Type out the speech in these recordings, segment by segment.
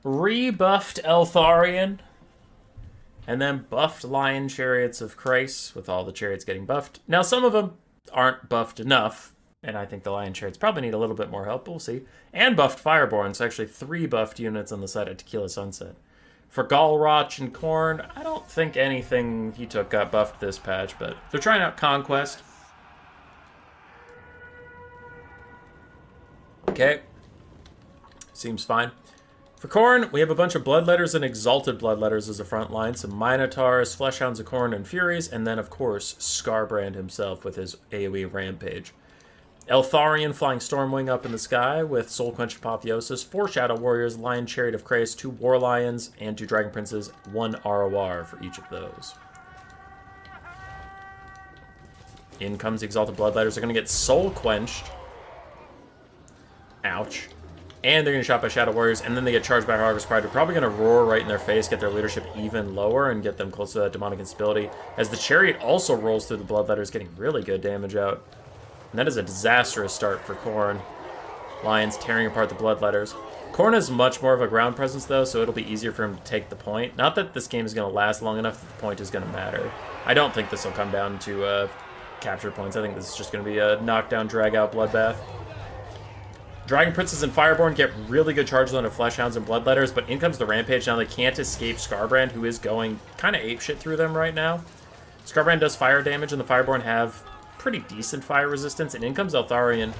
rebuffed Eltharion, and then buffed Lion Chariots of Chryse, with all the chariots getting buffed. Now, some of them aren't buffed enough, and I think the Lion Chariots probably need a little bit more help, but we'll see. And buffed Fireborn, so actually 3 buffed units on the side of Tequila Sunset. For Galroch and Khorne, I don't think anything he took got buffed this patch, but they're trying out Conquest. Okay. Seems fine. For Khorne, we have a bunch of Bloodletters and Exalted Bloodletters as a front line. Some Minotaurs, Fleshhounds of Khorne, and Furies. And then, of course, Scarbrand himself with his AoE Rampage. Eltharion flying Stormwing up in the sky with Soulquench Apotheosis. 4 Shadow Warriors, Lion Chariot of Chryse, 2 War Lions, and 2 Dragon Princes. 1 ROR for each of those. In comes the Exalted Bloodletters. They're going to get Soul Quenched. Ouch. And they're getting shot by Shadow Warriors, and then they get charged by Harvest Pride. They're probably going to roar right in their face, get their leadership even lower, and get them close to that Demonic Instability. As the Chariot also rolls through the Bloodletters, getting really good damage out. And that is a disastrous start for Khorne. Lions tearing apart the Bloodletters. Khorne has much more of a ground presence, though, so it'll be easier for him to take the point. Not that this game is going to last long enough that the point is going to matter. I don't think this will come down to capture points. I think this is just going to be a knockdown, drag-out bloodbath. Dragon Princes and Fireborn get really good charges on the Fleshhounds and Bloodletters, but in comes the Rampage. Now they can't escape Scarbrand, who is going kind of apeshit through them right now. Scarbrand does fire damage, and the Fireborn have pretty decent fire resistance, and in comes Eltharion.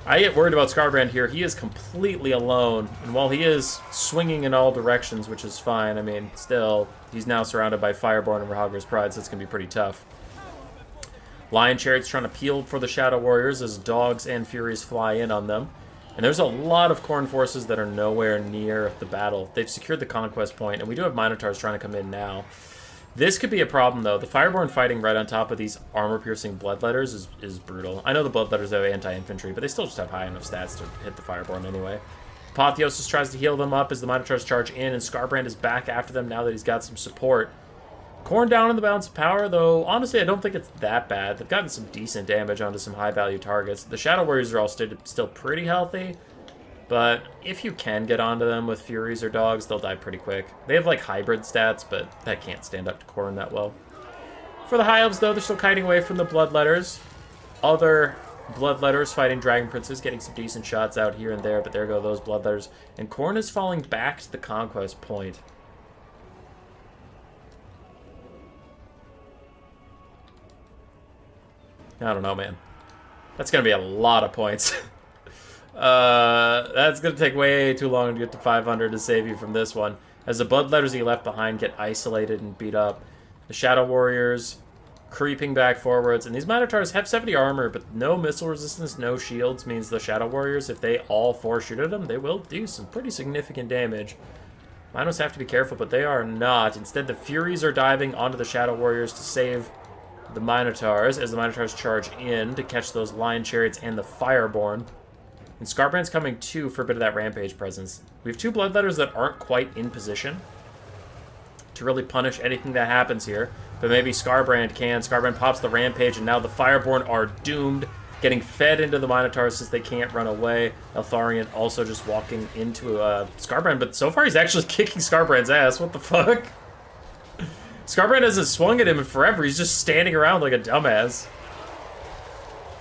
I get worried about Scarbrand here. He is completely alone, and while he is swinging in all directions, which is fine, I mean, still, he's now surrounded by Fireborn and Rahagri's Pride, so it's going to be pretty tough. Lion Chariot's trying to peel for the Shadow Warriors as Dogs and Furies fly in on them. And there's a lot of Khorne forces that are nowhere near the battle. They've secured the Conquest point, and we do have Minotaurs trying to come in now. This could be a problem, though. The Fireborn fighting right on top of these armor-piercing Bloodletters is brutal. I know the Bloodletters have anti-infantry, but they still just have high enough stats to hit the Fireborn anyway. Apotheosis tries to heal them up as the Minotaurs charge in, and Scarbrand is back after them now that he's got some support. Khorne down in the balance of power, though honestly I don't think it's that bad. They've gotten some decent damage onto some high-value targets. The Shadow Warriors are all still pretty healthy, but if you can get onto them with Furies or Dogs, they'll die pretty quick. They have like hybrid stats, but that can't stand up to Khorne that well. For the High Elves, though, they're still kiting away from the Bloodletters. Other Bloodletters fighting Dragon Princes, getting some decent shots out here and there, but there go those Bloodletters. And Khorne is falling back to the Conquest point. I don't know, man. That's going to be a lot of points. That's going to take way too long to get to 500 to save you from this one. As the Bloodletters he left behind get isolated and beat up. The Shadow Warriors creeping back forwards. And these Minotaurs have 70 armor, but no missile resistance, no shields, means the Shadow Warriors, if they all 4 shoot at them, they will do some pretty significant damage. Minos have to be careful, but they are not. Instead, the Furies are diving onto the Shadow Warriors to save the Minotaurs, as the Minotaurs charge in to catch those Lion Chariots and the Fireborn. And Scarbrand's coming too for a bit of that Rampage presence. We have 2 Bloodletters that aren't quite in position to really punish anything that happens here, but maybe Scarbrand can. Scarbrand pops the Rampage, and now the Fireborn are doomed, getting fed into the Minotaurs since they can't run away. Eltharion also just walking into Scarbrand, but so far he's actually kicking Scarbrand's ass. What the fuck? Scarbrand hasn't swung at him in forever. He's just standing around like a dumbass.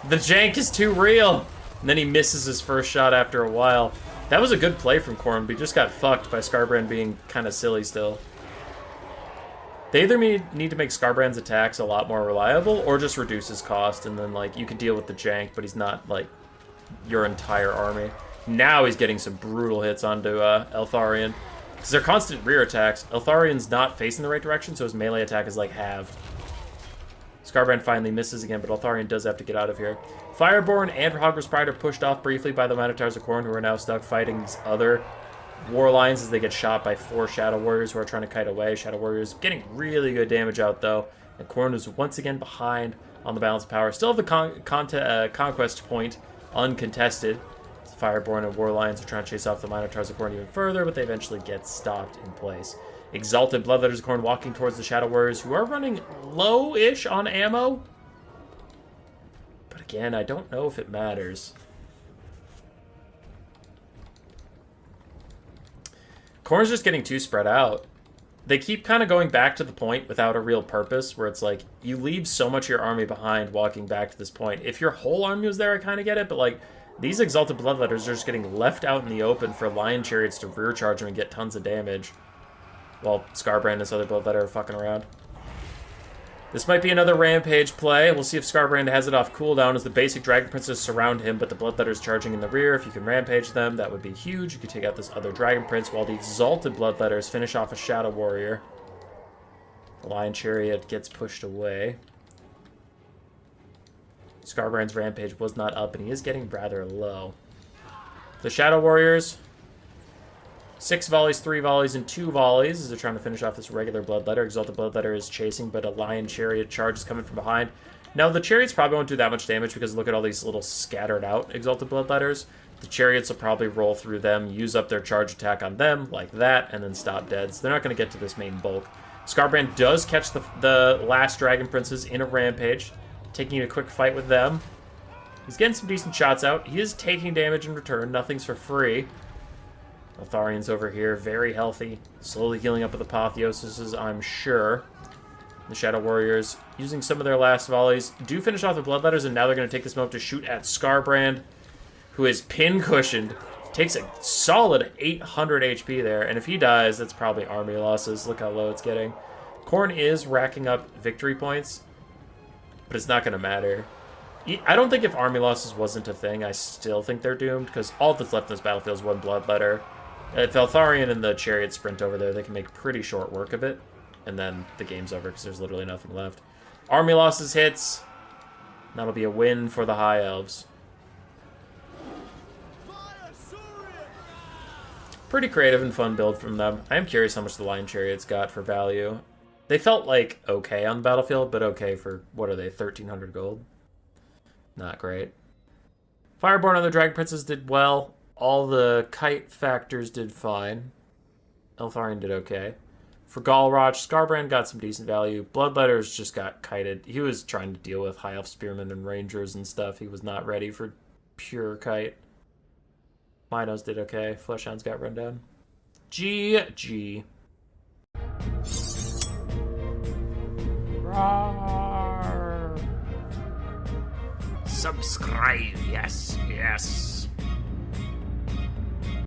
The jank is too real. And then he misses his first shot after a while. That was a good play from Khorne, but he just got fucked by Scarbrand being kind of silly still. They either need to make Scarbrand's attacks a lot more reliable, or just reduce his cost, and then like you can deal with the jank, but he's not like your entire army. Now he's getting some brutal hits onto Eltharion. Because they're constant rear attacks. Eltharion's not facing the right direction, so his melee attack is like halved. Scarbrand finally misses again, but Eltharion does have to get out of here. Fireborn and Rahagri's Pride are pushed off briefly by the Minotaurs of Khorne, who are now stuck fighting these other War Lions as they get shot by 4 Shadow Warriors who are trying to kite away. Shadow Warriors getting really good damage out, though. And Khorne is once again behind on the balance of power. Still have the Conquest point uncontested. Fireborn and War Lions are trying to chase off the Minotaurs of Khorne even further, but they eventually get stopped in place. Exalted Bloodletters of Khorne walking towards the Shadow Warriors, who are running low-ish on ammo. But again, I don't know if it matters. Khorne's just getting too spread out. They keep kind of going back to the point without a real purpose, where it's like, you leave so much of your army behind walking back to this point. If your whole army was there, I kind of get it, but like, these Exalted Bloodletters are just getting left out in the open for Lion Chariots to rear charge them and get tons of damage, while Scarbrand and his other Bloodletter are fucking around. This might be another Rampage play. We'll see if Scarbrand has it off cooldown as the basic Dragon Princes surround him, but the Bloodletters charging in the rear. If you can Rampage them, that would be huge. You could take out this other Dragon Prince while the Exalted Bloodletters finish off a Shadow Warrior. The Lion Chariot gets pushed away. Scarbrand's Rampage was not up, and he is getting rather low. The Shadow Warriors, 6 volleys, 3 volleys, and 2 volleys as they're trying to finish off this regular Bloodletter. Exalted Bloodletter is chasing, but a Lion Chariot charge is coming from behind. Now, the Chariots probably won't do that much damage because look at all these little scattered out Exalted Bloodletters. The Chariots will probably roll through them, use up their charge attack on them, like that, and then stop dead. So they're not going to get to this main bulk. Scarbrand does catch the last Dragon Princes in a Rampage, taking a quick fight with them. He's getting some decent shots out. He is taking damage in return. Nothing's for free. Eltharian's over here, very healthy. Slowly healing up with Apotheoses, I'm sure. The Shadow Warriors, using some of their last volleys, do finish off the Bloodletters, and now they're going to take this moment to shoot at Scarbrand, who is pin-cushioned. Takes a solid 800 HP there, and if he dies, that's probably army losses. Look how low it's getting. Khorne is racking up victory points, but it's not going to matter. I don't think if army losses wasn't a thing, I still think they're doomed, because all that's left in this battlefield is one Bloodletter. If Eltharian and the Chariot sprint over there, they can make pretty short work of it, and then the game's over, because there's literally nothing left. Army losses hits. That'll be a win for the High Elves. Pretty creative and fun build from them. I am curious how much the Lion Chariots got for value. They felt like okay on the battlefield, but okay for, what are they, 1,300 gold? Not great. Fireborn and the Dragon Princes did well. All the kite factors did fine. Eltharian did okay. For Galroch, Scarbrand got some decent value. Bloodletters just got kited. He was trying to deal with High Elf Spearmen and Rangers and stuff. He was not ready for pure kite. Minos did okay. Fleshhounds got run down. GG. Rawr. Subscribe, yes, yes.